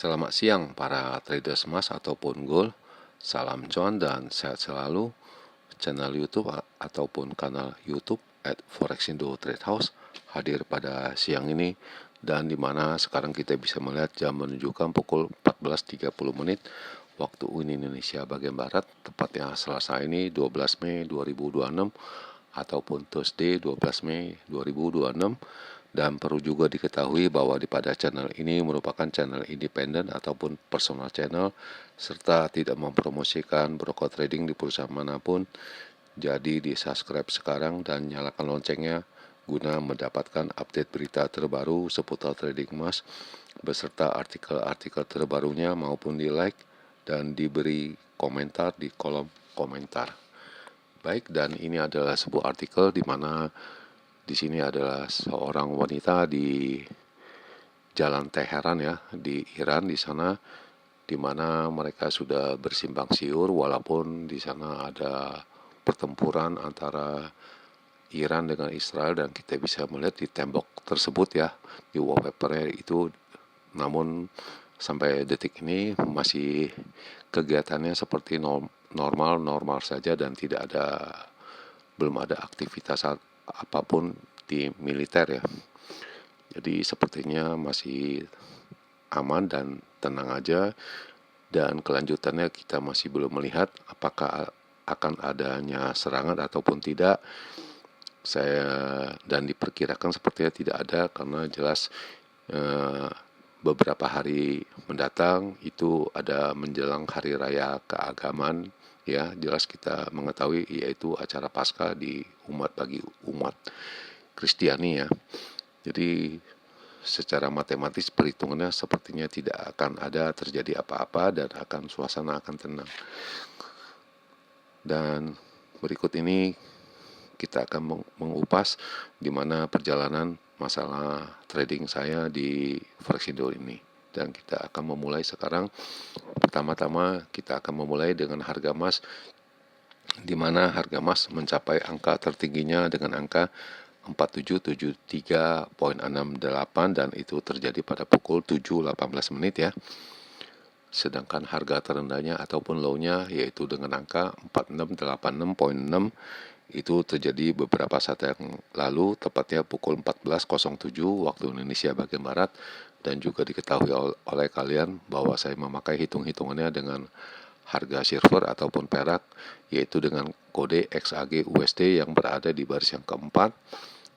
Selamat siang para traders emas ataupun gold. Salam cuan dan sehat selalu. Channel YouTube ataupun kanal YouTube @forexindo Trade House hadir pada siang ini, dan dimana sekarang kita bisa melihat jam menunjukkan pukul 14.30 menit waktu Indonesia bagian barat, tepatnya Selasa ini 12 Mei 2026 ataupun Thursday 12 Mei 2026. Dan perlu juga diketahui bahwa pada channel ini merupakan channel independen ataupun personal channel, serta tidak mempromosikan broker trading di perusahaan manapun. Jadi di subscribe sekarang dan nyalakan loncengnya guna mendapatkan update berita terbaru seputar trading emas beserta artikel-artikel terbarunya, maupun di like dan diberi komentar di kolom komentar. Baik, dan ini adalah sebuah artikel di mana di sini adalah seorang wanita di Jalan Teheran ya, di Iran di sana, di mana mereka sudah bersimbang siur walaupun di sana ada pertempuran antara Iran dengan Israel, dan kita bisa melihat di tembok tersebut ya, di wallpapernya itu, namun sampai detik ini masih kegiatannya seperti normal saja, dan belum ada aktivitas apapun di militer ya. Jadi sepertinya masih aman dan tenang aja, dan kelanjutannya kita masih belum melihat apakah akan adanya serangan ataupun tidak. Dan diperkirakan sepertinya tidak ada, karena jelas beberapa hari mendatang itu ada menjelang hari raya keagamaan ya, jelas kita mengetahui yaitu acara Paskah bagi umat Kristiani ya. Jadi secara matematis perhitungannya sepertinya tidak akan ada terjadi apa-apa dan suasana akan tenang. Dan berikut ini kita akan mengupas di mana perjalanan masalah trading saya di Forexindo ini. Dan kita akan memulai sekarang. Pertama-tama kita akan memulai dengan harga emas, di mana harga emas mencapai angka tertingginya dengan angka 4773.68, dan itu terjadi pada pukul 7.18 menit ya. Sedangkan harga terendahnya ataupun low-nya yaitu dengan angka 4686.6 itu terjadi beberapa saat yang lalu, tepatnya pukul 14.07 waktu Indonesia bagian barat. Dan juga diketahui oleh kalian bahwa saya memakai hitung-hitungannya dengan harga silver ataupun perak, yaitu dengan kode XAG USD yang berada di baris yang keempat,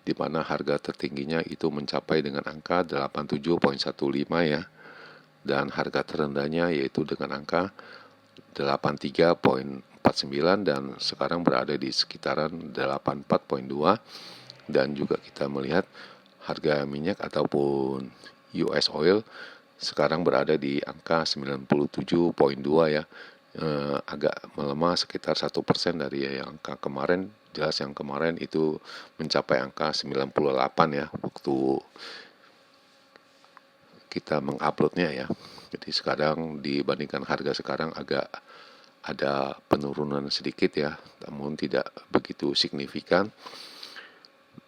di mana harga tertingginya itu mencapai dengan angka 87.15 ya, dan harga terendahnya yaitu dengan angka 83.49, dan sekarang berada di sekitaran 84.2. Dan juga kita melihat harga minyak ataupun US oil sekarang berada di angka 97.2 ya, agak melemah sekitar 1% dari yang angka kemarin. Jelas yang kemarin itu mencapai angka 98 ya waktu kita menguploadnya ya. Jadi sekarang dibandingkan harga sekarang agak ada penurunan sedikit ya, namun tidak begitu signifikan.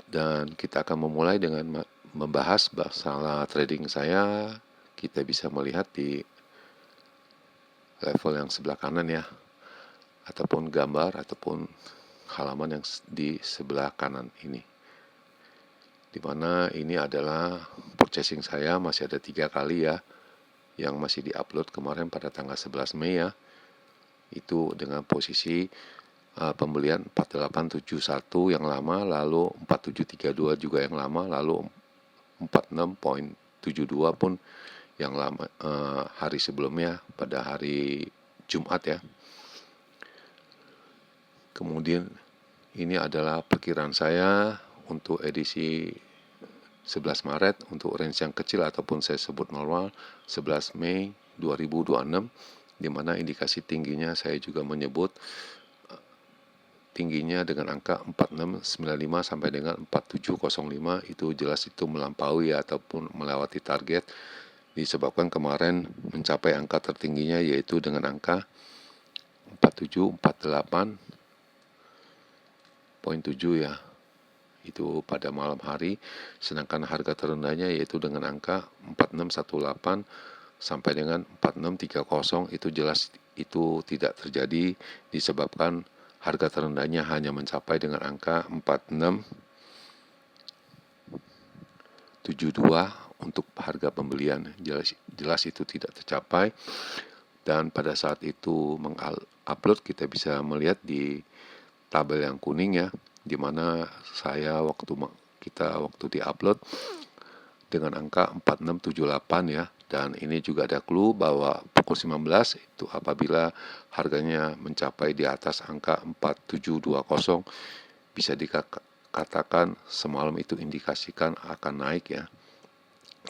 Dan kita akan memulai dengan membahas masalah trading saya. Kita bisa melihat di level yang sebelah kanan ya, ataupun gambar ataupun halaman yang di sebelah kanan ini, di mana ini adalah purchasing saya masih ada 3 kali ya, yang masih diupload kemarin pada tanggal 11 Mei ya. Itu dengan posisi pembelian 4871 yang lama, lalu 4732 juga yang lama, lalu 46.72 pun yang lama hari sebelumnya pada hari Jumat ya. Kemudian ini adalah perkiraan saya untuk edisi 11 Maret untuk range yang kecil ataupun saya sebut normal 11 Mei 2026, di mana indikasi tingginya saya juga menyebut tingginya dengan angka 4695 sampai dengan 4705. Itu jelas itu melampaui ataupun melewati target, disebabkan kemarin mencapai angka tertingginya yaitu dengan angka 4748.7 ya, itu pada malam hari. Sedangkan harga terendahnya yaitu dengan angka 4618 sampai dengan 4630 itu jelas itu tidak terjadi disebabkan harga terendahnya hanya mencapai dengan angka 4672 untuk harga pembelian. Jelas itu tidak tercapai, dan pada saat itu mengupload kita bisa melihat di tabel yang kuning ya, di mana kita waktu diupload dengan angka 4678 ya. Dan ini juga ada clue bahwa pukul 19 itu apabila harganya mencapai di atas angka 4720 bisa dikatakan semalam itu indikasikan akan naik ya.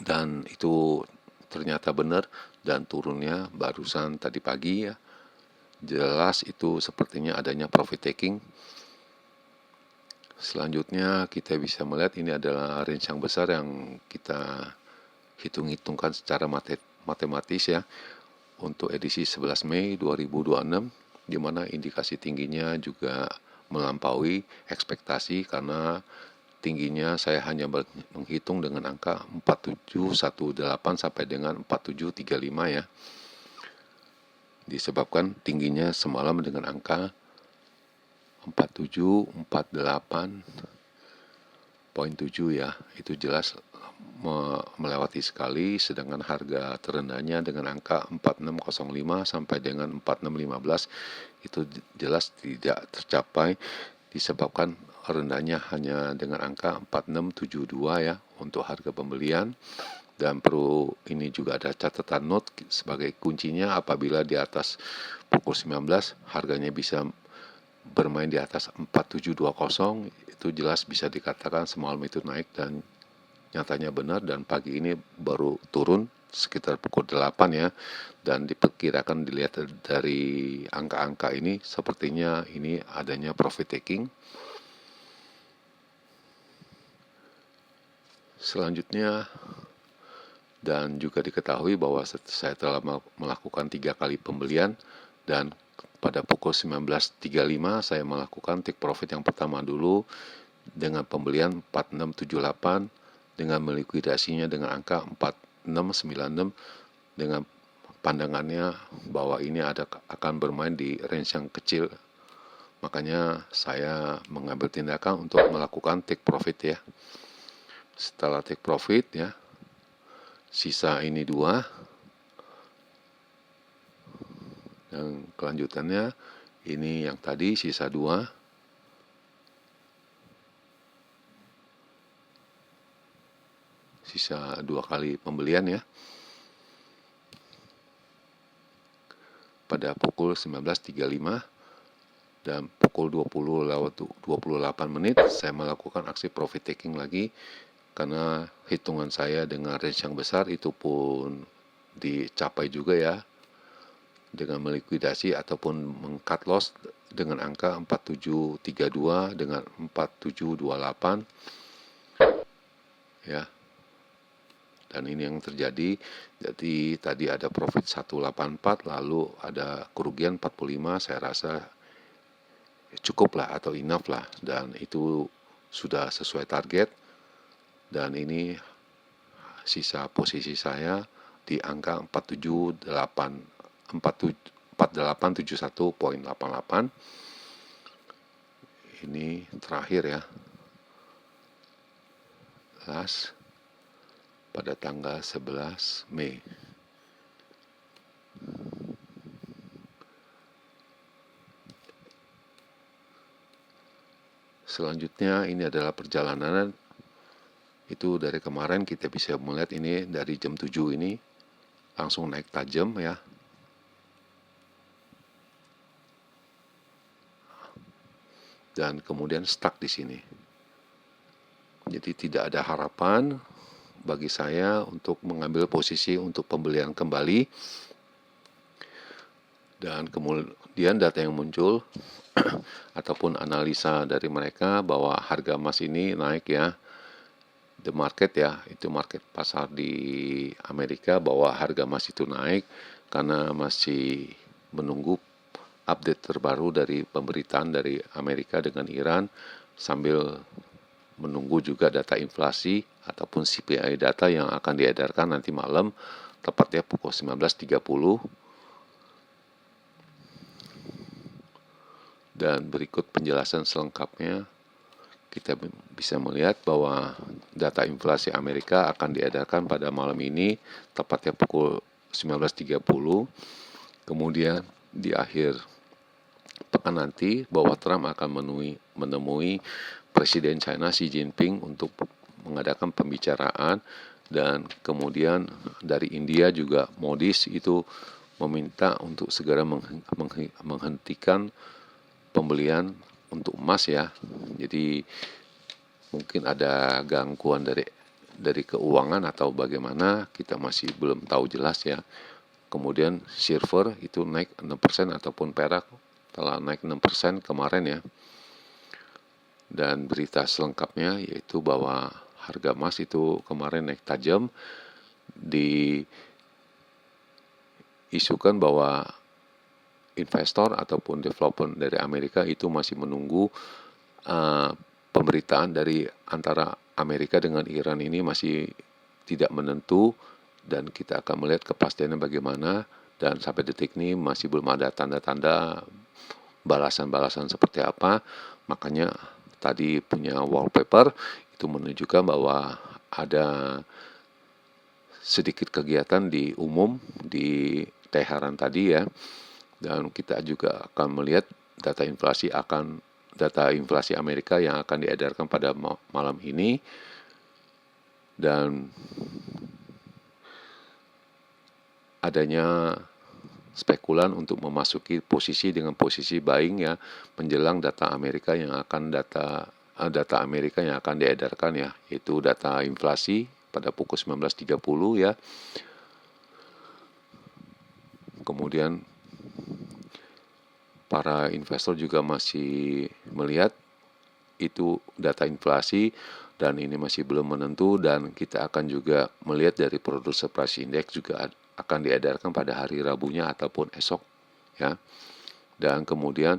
Dan itu ternyata benar, dan turunnya barusan tadi pagi ya. Jelas itu sepertinya adanya profit taking. Selanjutnya kita bisa melihat ini adalah range yang besar yang kita hitung-hitungkan secara matematis ya untuk edisi 11 Mei 2026, di mana indikasi tingginya juga melampaui ekspektasi karena tingginya saya hanya menghitung dengan angka 4718 sampai dengan 4735 ya. Disebabkan tingginya semalam dengan angka 4748.7 ya, itu jelas melewati sekali, sedangkan harga terendahnya dengan angka 4605 sampai dengan 4615 itu jelas tidak tercapai disebabkan rendahnya hanya dengan angka 4672 ya untuk harga pembelian. Dan perlu ini juga ada catatan note sebagai kuncinya, apabila di atas pukul 19 harganya bisa bermain di atas 4720 itu jelas bisa dikatakan semalam itu naik, dan nyatanya benar, dan pagi ini baru turun sekitar pukul 8 ya. Dan diperkirakan dilihat dari angka-angka ini sepertinya ini adanya profit taking. Selanjutnya, dan juga diketahui bahwa saya telah melakukan 3 kali pembelian, dan pada pukul 19.35 saya melakukan take profit yang pertama dulu dengan pembelian 4678 dengan melikuidasinya dengan angka 4696 dengan pandangannya bahwa ini akan bermain di range yang kecil. Makanya saya mengambil tindakan untuk melakukan take profit ya. Setelah take profit ya, sisa ini 2. Dan kelanjutannya ini yang tadi sisa 2. Sisa 2 kali pembelian ya. Pada pukul 19.35 dan pukul 20:28 saya melakukan aksi profit taking lagi, karena hitungan saya dengan range yang besar itu pun dicapai juga ya, dengan melikuidasi ataupun meng-cut loss dengan angka 4732 dengan 4728 ya. Dan ini yang terjadi. Jadi tadi ada profit 184, lalu ada kerugian 45, saya rasa cukup lah atau enough lah, dan itu sudah sesuai target. Dan ini sisa posisi saya di angka 4871.88. Ini terakhir ya, last pada tanggal 11 Mei. Selanjutnya ini adalah perjalanan itu dari kemarin. Kita bisa melihat ini dari jam 7 ini langsung naik tajam ya. Dan kemudian stuck di sini. Jadi tidak ada harapan bagi saya untuk mengambil posisi untuk pembelian kembali. Dan kemudian data yang muncul ataupun analisa dari mereka bahwa harga emas ini naik ya. The market ya, itu market pasar di Amerika, bahwa harga emas itu naik karena masih menunggu update terbaru dari pemberitaan dari Amerika dengan Iran, sambil menunggu juga data inflasi ataupun CPI data yang akan diedarkan nanti malam tepatnya pukul 19.30. Dan berikut penjelasan selengkapnya. Kita bisa melihat bahwa data inflasi Amerika akan diedarkan pada malam ini, tepatnya pukul 19.30. Kemudian di akhir pekan nanti, bahwa Trump akan menemui Presiden China Xi Jinping untuk mengadakan pembicaraan. Dan kemudian dari India juga Modi itu meminta untuk segera menghentikan pembelian untuk emas ya. Jadi mungkin ada gangguan dari keuangan atau bagaimana, kita masih belum tahu jelas ya. Kemudian silver itu naik 6% ataupun perak telah naik 6% kemarin ya. Dan berita selengkapnya yaitu bahwa harga emas itu kemarin naik tajam, diisukan bahwa investor ataupun developer dari Amerika itu masih menunggu pemberitaan dari antara Amerika dengan Iran ini masih tidak menentu, dan kita akan melihat kepastiannya bagaimana. Dan sampai detik ini masih belum ada tanda-tanda balasan-balasan seperti apa. Makanya tadi punya wallpaper itu menunjukkan bahwa ada sedikit kegiatan di umum di Teheran tadi ya. Dan kita juga akan melihat data inflasi Amerika yang akan diedarkan pada malam ini. Dan adanya spekulan untuk memasuki posisi buying ya, menjelang data Amerika yang akan diedarkan ya, yaitu data inflasi pada pukul 19.30 ya. Kemudian para investor juga masih melihat itu data inflasi, dan ini masih belum menentu. Dan kita akan juga melihat dari Producer Price Index juga akan diedarkan pada hari Rabunya ataupun esok ya. Dan kemudian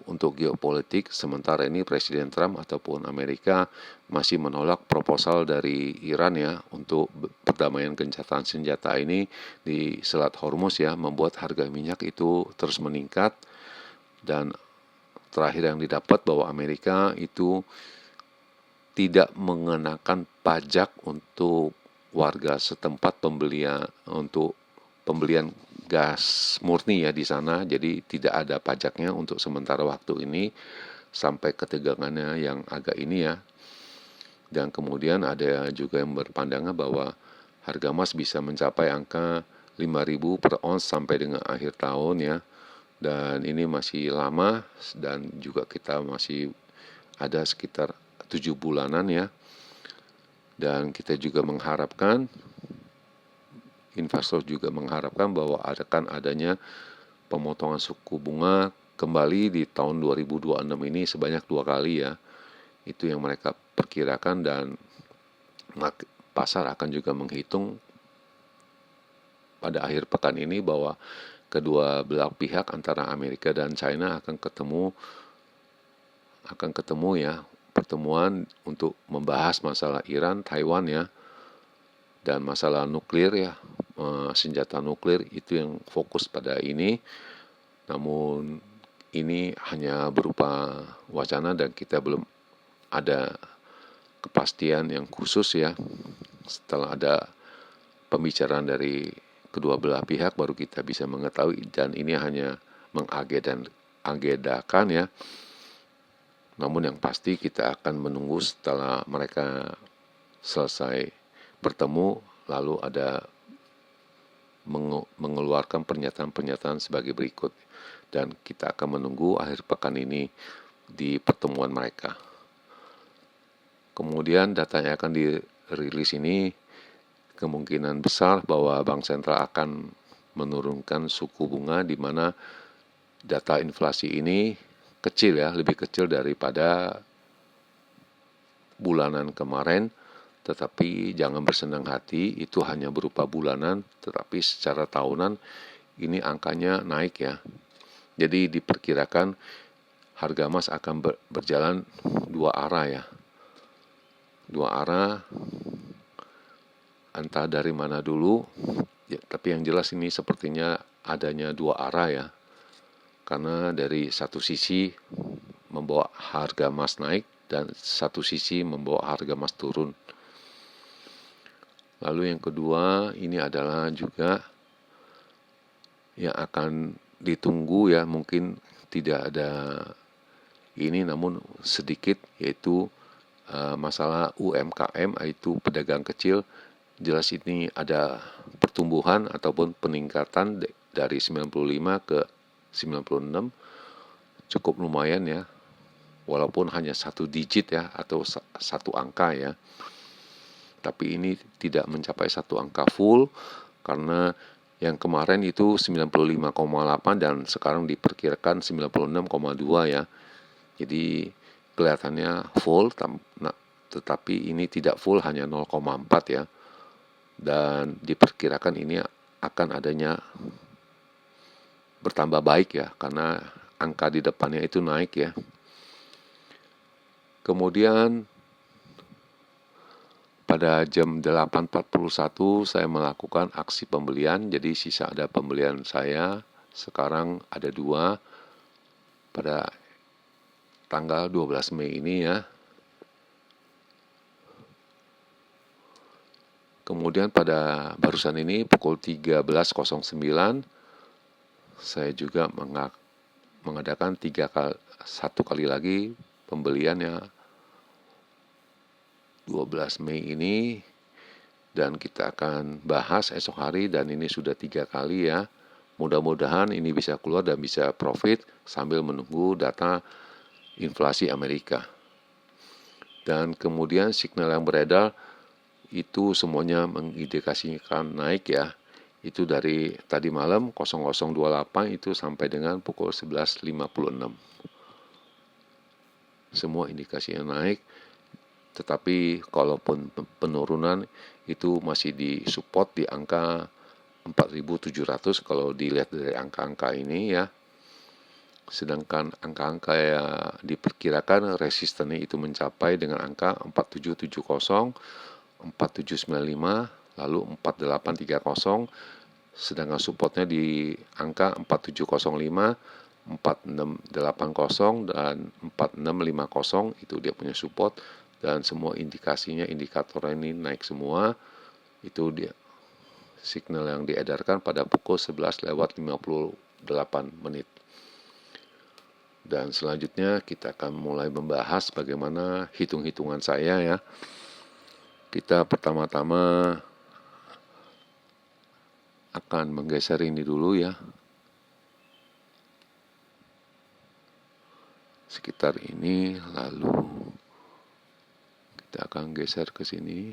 untuk geopolitik, sementara ini Presiden Trump ataupun Amerika masih menolak proposal dari Iran ya untuk perdamaian gencatan senjata ini di Selat Hormuz ya, membuat harga minyak itu terus meningkat. Dan terakhir yang didapat bahwa Amerika itu tidak mengenakan pajak untuk warga setempat untuk pembelian gas murni ya di sana. Jadi tidak ada pajaknya untuk sementara waktu ini sampai ketegangannya yang agak ini ya. Dan kemudian ada juga yang berpandangan bahwa harga emas bisa mencapai angka 5.000 per ons sampai dengan akhir tahun ya. Dan ini masih lama, dan juga kita masih ada sekitar 7 bulanan ya. Dan kita juga mengharapkan, investor juga mengharapkan bahwa akan adanya pemotongan suku bunga kembali di tahun 2026 ini sebanyak 2 kali ya. Itu yang mereka perkirakan, dan pasar akan juga menghitung pada akhir pekan ini bahwa kedua belah pihak antara Amerika dan China akan ketemu ya, pertemuan untuk membahas masalah Iran, Taiwan ya, dan masalah nuklir ya, senjata nuklir itu yang fokus pada ini. Namun ini hanya berupa wacana dan kita belum ada kepastian yang khusus ya. Setelah ada pembicaraan dari kedua belah pihak baru kita bisa mengetahui, dan ini hanya mengagendakan ya. Namun yang pasti kita akan menunggu setelah mereka selesai bertemu, lalu ada mengeluarkan pernyataan-pernyataan sebagai berikut. Dan kita akan menunggu akhir pekan ini di pertemuan mereka. Kemudian data yang akan dirilis ini kemungkinan besar bahwa Bank Sentral akan menurunkan suku bunga, di mana data inflasi ini kecil ya, lebih kecil daripada bulanan kemarin. Tetapi jangan bersenang hati, itu hanya berupa bulanan, tetapi secara tahunan ini angkanya naik ya. Jadi diperkirakan harga emas akan berjalan dua arah ya. Dua arah, entah dari mana dulu. Ya, Tapi yang jelas ini sepertinya adanya dua arah ya. Karena dari satu sisi membawa harga emas naik dan satu sisi membawa harga emas turun. Lalu yang kedua ini adalah juga yang akan ditunggu ya, mungkin tidak ada ini namun sedikit, yaitu masalah UMKM, yaitu pedagang kecil. Jelas ini ada pertumbuhan ataupun peningkatan dari 95 ke 96, cukup lumayan ya, walaupun hanya satu digit ya, atau satu angka ya. Tapi ini tidak mencapai satu angka full, karena yang kemarin itu 95,8 dan sekarang diperkirakan 96,2 ya. Jadi kelihatannya full, tetapi ini tidak full, hanya 0,4 ya. Dan diperkirakan ini akan adanya bertambah baik ya, karena angka di depannya itu naik ya. Kemudian pada jam 8.41 saya melakukan aksi pembelian, jadi sisa ada pembelian saya sekarang ada 2 pada tanggal 12 Mei ini ya. Kemudian pada barusan ini pukul 13.09 saya juga mengadakan satu kali lagi pembelian ya, 12 Mei ini, dan kita akan bahas esok hari, dan ini sudah 3 kali ya. Mudah-mudahan ini bisa keluar dan bisa profit sambil menunggu data inflasi Amerika. Dan kemudian signal yang beredar itu semuanya mengindikasikan naik ya. Itu dari tadi malam 0028 itu sampai dengan pukul 11.56. Semua indikasinya naik. Tetapi kalaupun penurunan itu masih disupport di angka 4.700 kalau dilihat dari angka-angka ini ya. Sedangkan angka-angka yang diperkirakan resistennya itu mencapai dengan angka 4770, 4795, lalu 4830, sedangkan supportnya di angka 4705, 4680 dan 4650, itu dia punya support. Dan semua indikasinya, indikator ini naik semua. Itu dia signal yang diedarkan pada pukul 11.58 menit. Dan selanjutnya kita akan mulai membahas bagaimana hitung-hitungan saya ya. Kita pertama-tama akan menggeser ini dulu ya. Sekitar ini, lalu kita akan geser ke sini.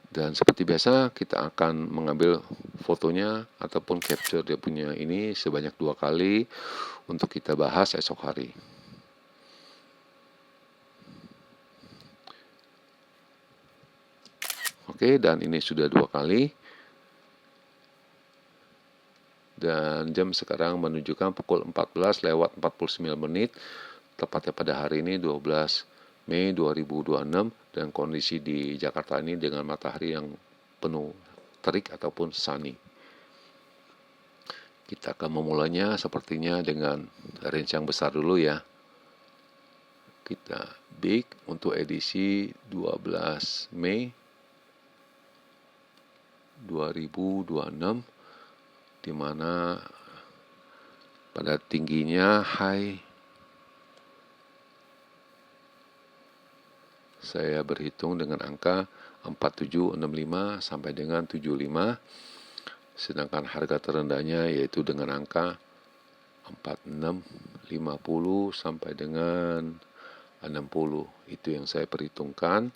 Dan seperti biasa kita akan mengambil fotonya ataupun capture dia punya ini sebanyak 2 kali untuk kita bahas esok hari. Oke, dan ini sudah 2 kali. Dan jam sekarang menunjukkan pukul 14.49 menit, tepatnya pada hari ini 12 Mei 2026, dan kondisi di Jakarta ini dengan matahari yang penuh terik ataupun sunny. Kita akan memulainya sepertinya dengan range yang besar dulu ya. Kita big untuk edisi 12 Mei 2026, di mana pada tingginya high saya berhitung dengan angka 4765 sampai dengan 75, sedangkan harga terendahnya yaitu dengan angka 4650 sampai dengan 60. Itu yang saya perhitungkan.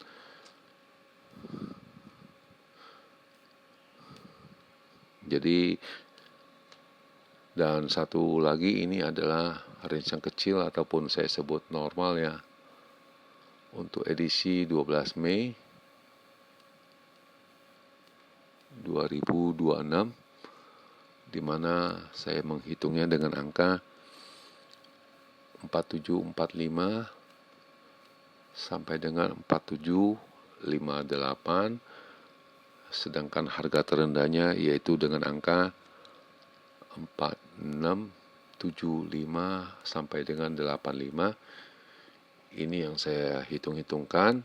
Jadi, dan satu lagi ini adalah range yang kecil ataupun saya sebut normal ya, untuk edisi 12 Mei 2026, di mana saya menghitungnya dengan angka 4745 sampai dengan 4758, sedangkan harga terendahnya yaitu dengan angka 4675 sampai dengan 85. Ini yang saya hitung-hitungkan,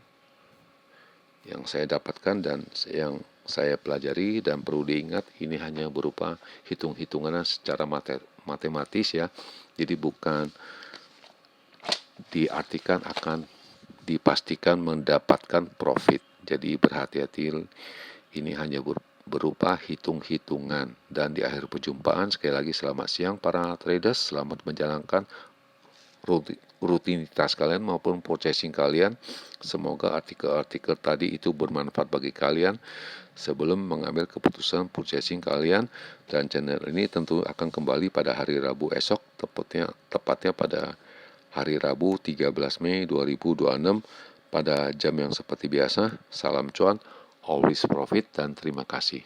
yang saya dapatkan dan yang saya pelajari, dan perlu diingat ini hanya berupa hitung-hitungan secara matematis ya. Jadi bukan diartikan akan dipastikan mendapatkan profit. Jadi berhati-hati, ini hanya berupa hitung-hitungan. Dan di akhir perjumpaan, sekali lagi selamat siang para traders, selamat menjalankan rutinitas kalian maupun purchasing kalian. Semoga artikel-artikel tadi itu bermanfaat bagi kalian sebelum mengambil keputusan purchasing kalian. Dan channel ini tentu akan kembali pada hari Rabu esok, tepatnya pada hari Rabu 13 Mei 2026 pada jam yang seperti biasa. Salam cuan, always profit, dan terima kasih.